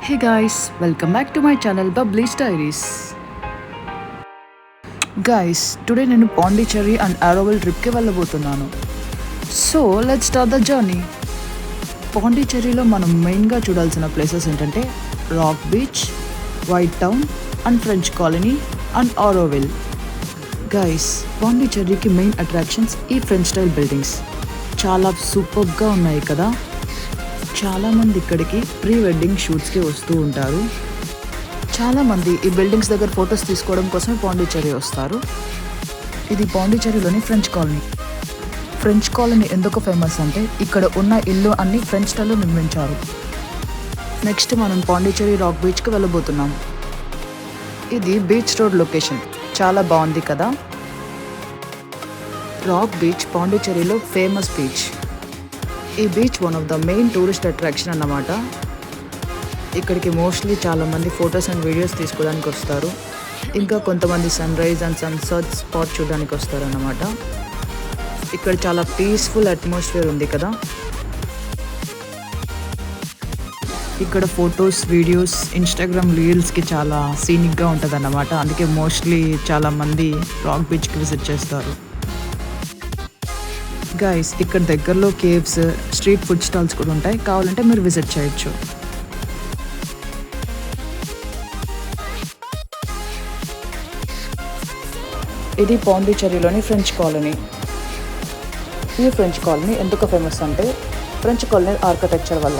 Hey guys, welcome back to my channel Bubbly Diaries. Guys, today నేను Pondicherry and Auroville ట్రిప్కి వెళ్ళబోతున్నాను. So let's start the journey. పాండిచ్చేరిలో మనం మెయిన్గా చూడాల్సిన ప్లేసెస్ ఏంటంటే rock beach, white town and French colony and Auroville. Guys, పాండిచ్చేరికి మెయిన్ అట్రాక్షన్స్ ఈ ఫ్రెంచ్ స్టైల్ బిల్డింగ్స్ చాలా సూపర్గా ఉన్నాయి కదా. చాలామంది ఇక్కడికి ప్రీ వెడ్డింగ్ షూట్స్కి వస్తూ ఉంటారు. చాలామంది ఈ బిల్డింగ్స్ దగ్గర ఫొటోస్ తీసుకోవడం కోసమే పాండిచ్చేరి వస్తారు. ఇది పాండిచ్చేరిలోని ఫ్రెంచ్ కాలనీ. ఫ్రెంచ్ కాలనీ ఎందుకు ఫేమస్ అంటే ఇక్కడ ఉన్న ఇల్లు అన్ని ఫ్రెంచ్ స్టైల్లో నిర్మించారు. నెక్స్ట్ మనం పాండిచ్చేరి రాక్ బీచ్కి వెళ్ళబోతున్నాం. ఇది బీచ్ రోడ్ లొకేషన్, చాలా బాగుంది కదా. రాక్ బీచ్ పాండిచ్చేరిలో ఫేమస్ బీచ్. ఈ beach one of the main tourist attraction అన్నమాట. ఇక్కడికి మోస్ట్లీ చాలామంది ఫొటోస్ అండ్ వీడియోస్ తీసుకోవడానికి వస్తారు. ఇంకా కొంతమంది sunrise and sunset spot చూడడానికి వస్తారు అన్నమాట. ఇక్కడ చాలా పీస్ఫుల్ అట్మాస్ఫియర్ ఉంది కదా. ఇక్కడ ఫొటోస్, వీడియోస్, ఇన్స్టాగ్రామ్ రీల్స్కి చాలా సీనిక్గా ఉంటుంది అన్నమాట. అందుకే మోస్ట్లీ చాలామంది రాక్ బీచ్కి విజిట్ చేస్తారు. గైస్, ఇక్కడ దగ్గరలో కేవ్స్, స్ట్రీట్ ఫుడ్ స్టాల్స్ కూడా ఉంటాయి. కావాలంటే మీరు విజిట్ చేయొచ్చు. ఇది పాండిచ్చేరిలోని ఫ్రెంచ్ కాలనీ. ఈ ఫ్రెంచ్ కాలనీ ఎందుకు ఫేమస్ అంటే ఫ్రెంచ్ కాలనీ ఆర్కిటెక్చర్ వల్ల.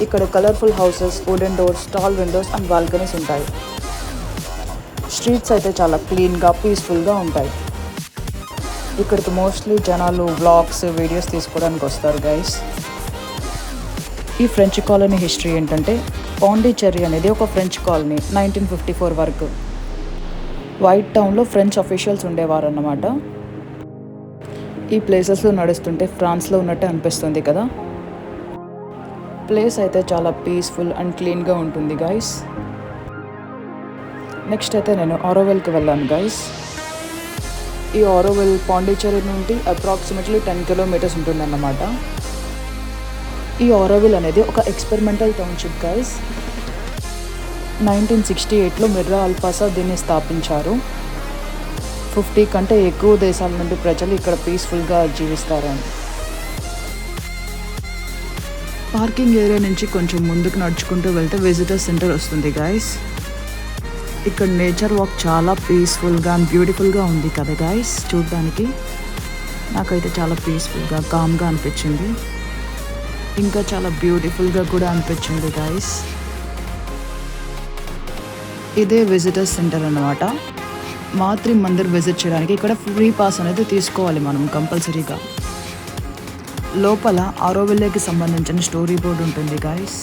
ఇక్కడ colourful houses, wooden doors, tall Windows and balconies ఉంటాయి. స్ట్రీట్స్ అయితే చాలా క్లీన్గా, పీస్ఫుల్గా ఉంటాయి. ఇక్కడికి మోస్ట్లీ జనాలు వ్లాగ్స్, వీడియోస్ తీసుకోవడానికి వస్తారు గైస్. ఈ ఫ్రెంచ్ కాలనీ హిస్టరీ ఏంటంటే పాండిచ్చేరి అనేది ఒక ఫ్రెంచ్ కాలనీ 1954 వరకు. వైట్ టౌన్లో ఫ్రెంచ్ అఫీషియల్స్ ఉండేవారు అన్నమాట. ఈ ప్లేసెస్లో నడుస్తుంటే ఫ్రాన్స్లో ఉన్నట్టే అనిపిస్తుంది కదా. ప్లేస్ అయితే చాలా పీస్ఫుల్ అండ్ క్లీన్గా ఉంటుంది గైస్. నెక్స్ట్ అయితే నేను ఆరోవిల్కి వెళ్ళాను గైస్. ఈ ఆరోవిల్ పాండిచ్చేరి నుండి అప్రాక్సిమేట్లీ 10 కిలోమీటర్స్ ఉంటుందన్నమాట. ఈ ఆరోవిల్ అనేది ఒక ఎక్స్పెరిమెంటల్ టౌన్షిప్ గైస్. 1968లో మిర్రా అల్ఫాసా దీన్ని స్థాపించారు. 50 కంటే ఎక్కువ దేశాల నుండి ప్రజలు ఇక్కడ పీస్ఫుల్గా జీవిస్తారని. పార్కింగ్ ఏరియా నుంచి కొంచెం ముందుకు నడుచుకుంటూ వెళ్తే విజిటర్ సెంటర్ వస్తుంది గైస్. ఇక్కడ నేచర్ వాక్ చాలా పీస్ఫుల్గా అండ్ బ్యూటిఫుల్గా ఉంది కదా గైస్. చూడడానికి నాకైతే చాలా పీస్ఫుల్గా, కామ్గా అనిపించింది. ఇంకా చాలా బ్యూటిఫుల్గా కూడా అనిపించింది గైస్. ఇదే విజిటర్స్ సెంటర్ అన్నమాట. మాతృ మందిర్ విజిట్ చేయడానికి ఇక్కడ ఫ్రీ పాస్ అనేది తీసుకోవాలి మనం కంపల్సరీగా. లోపల ఆరోవిల్కి సంబంధించిన స్టోరీ బోర్డు ఉంటుంది గైస్.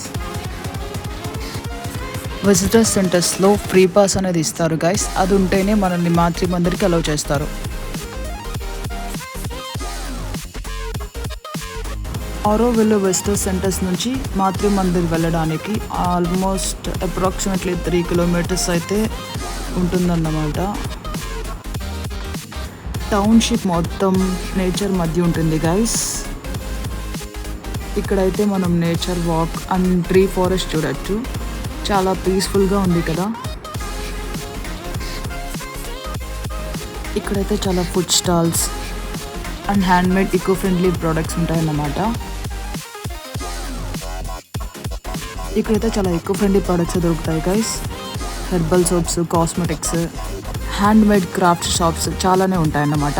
విజిటర్స్ సెంటర్స్లో ఫ్రీ పాస్ అనేది ఇస్తారు గైస్. అది ఉంటేనే మనల్ని మాతృ మందిర్కి అలౌ చేస్తారు. ఆరోవిల్ విజిటర్ సెంటర్స్ నుంచి మాతృ మందిర్ వెళ్ళడానికి ఆల్మోస్ట్ అప్రాక్సిమేట్లీ 3 కిలోమీటర్స్ అయితే ఉంటుందన్నమాట. టౌన్షిప్ మొత్తం నేచర్ మధ్య ఉంటుంది గైస్. ఇక్కడైతే మనం nature walk and tree forest చూడొచ్చు. చాలా పీస్ఫుల్గా ఉంది కదా. ఇక్కడైతే చాలా food stalls and handmade eco friendly products ఉంటాయన్నమాట. ఇక్కడైతే చాలా ఈకో ఫ్రెండ్లీ ప్రోడక్ట్స్ దొరుకుతాయి guys. Herbal soaps, cosmetics, handmade craft shops చాలానే ఉంటాయన్నమాట.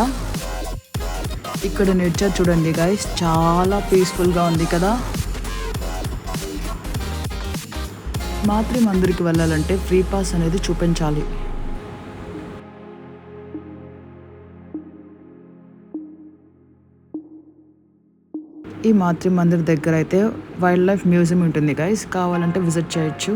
ఇక్కడ నేచర్ చూడండి గైస్, చాలా పీస్ఫుల్గా ఉంది కదా. మాతృ మందిర్కి వెళ్ళాలంటే ఫ్రీ పాస్ అనేది చూపించాలి. ఈ మాతృ మందిర్ దగ్గర అయితే వైల్డ్ లైఫ్ మ్యూజియం ఉంటుంది గైస్. కావాలంటే విజిట్ చేయొచ్చు.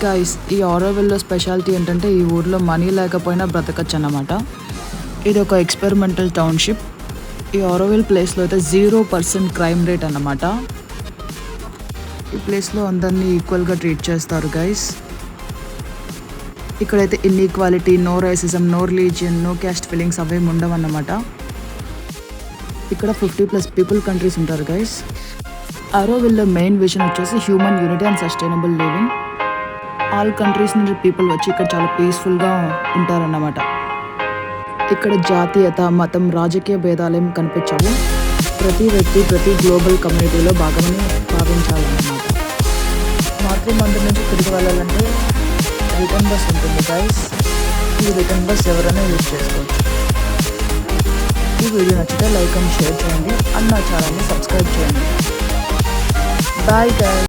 గైస్ ఈ ఆరోవిల్లో స్పెషాలిటీ ఏంటంటే ఈ ఊర్లో మనీ లేకపోయినా బ్రతకచ్చు అన్నమాట. ఇది ఒక ఎక్స్పెరిమెంటల్ టౌన్షిప్. ఈ ఆరోవిల్ ప్లేస్లో అయితే 0% క్రైమ్ రేట్ అన్నమాట. ఈ ప్లేస్లో అందరినీ ఈక్వల్గా ట్రీట్ చేస్తారు గైస్. ఇక్కడైతే inequality, no racism, no religion, no caste feelings అవేమి ఉండవు అన్నమాట. ఇక్కడ 50+ పీపుల్ కంట్రీస్ ఉంటారు గైస్. ఆరోవిల్లో మెయిన్ విజన్ వచ్చేసి human unity and sustainable living. All countries నుంచి పీపుల్ వచ్చి ఇక్కడ చాలా పీస్ఫుల్గా ఉంటారన్నమాట. ఇక్కడ జాతీయత, మతం, రాజకీయ భేదాలేం కనిపించవు. ప్రతి వ్యక్తి ప్రతి గ్లోబల్ కమ్యూనిటీలో భాగమని భావించాలన్నమాట. మాతృ మందిర్ నుంచి తిరిగి వెళ్ళాలంటే రిటర్న్ బస్ ఉంటుంది గైస్. ఈ రిటర్న్ బస్ ఎవరైనా యూజ్ చేసుకోవచ్చు. ఈ వీడియో నచ్చితే లైక్ అండ్ షేర్ చేయండి అండ్ నా ఛానల్ని సబ్స్క్రైబ్ చేయండి. Bye guys.